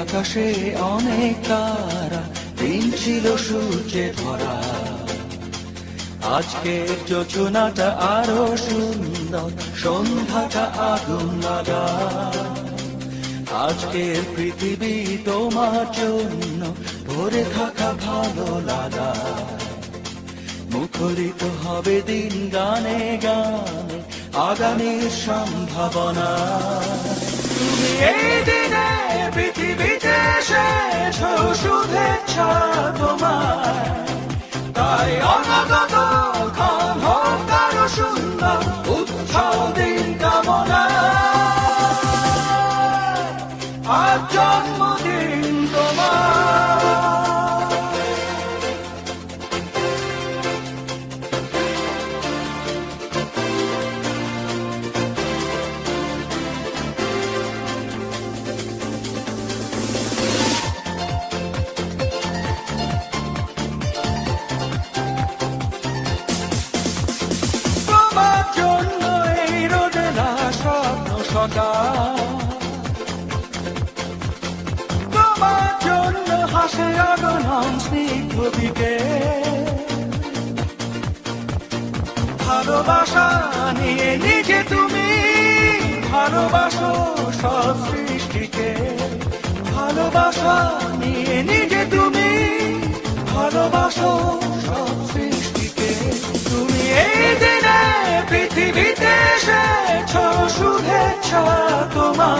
আকাশে অনেক তারা, দিন ছিল সূর্যে ভরা। আজকের যোজনাটা আরো সুন্দর, সন্ধ্যাটা আগুন লাগা। আজকের পৃথিবী তোমার জন্য ভরে থাকা ভালো লাগা। মুখরিত হবে দিন গানে গানে, আগামীর সম্ভাবনা। তুমি এই দিনে পৃথিবীতে এসেছো, শুভেচ্ছা তোমার। তাই অনাগত ক্ষণ হোক আরো সুন্দর, উৎসব দিন কামনা। আজ জন্মদিন তোমার। তোমার জন্য এই রোদেলা স্বপ্ন সকাল, তোমার জন্য হাসে আগমন স্নিগ্ধ বিকেল। ভালোবাসা নিয়ে নিজে তুমি ভালোবাসো সব সৃষ্টিকে। ভালোবাসা নিয়ে নিজে তুমি ভালোবাসো সব সৃষ্টিকে। তুমি এই দিনে পৃথিবীতে এসেছো, শুভেচ্ছা তোমার।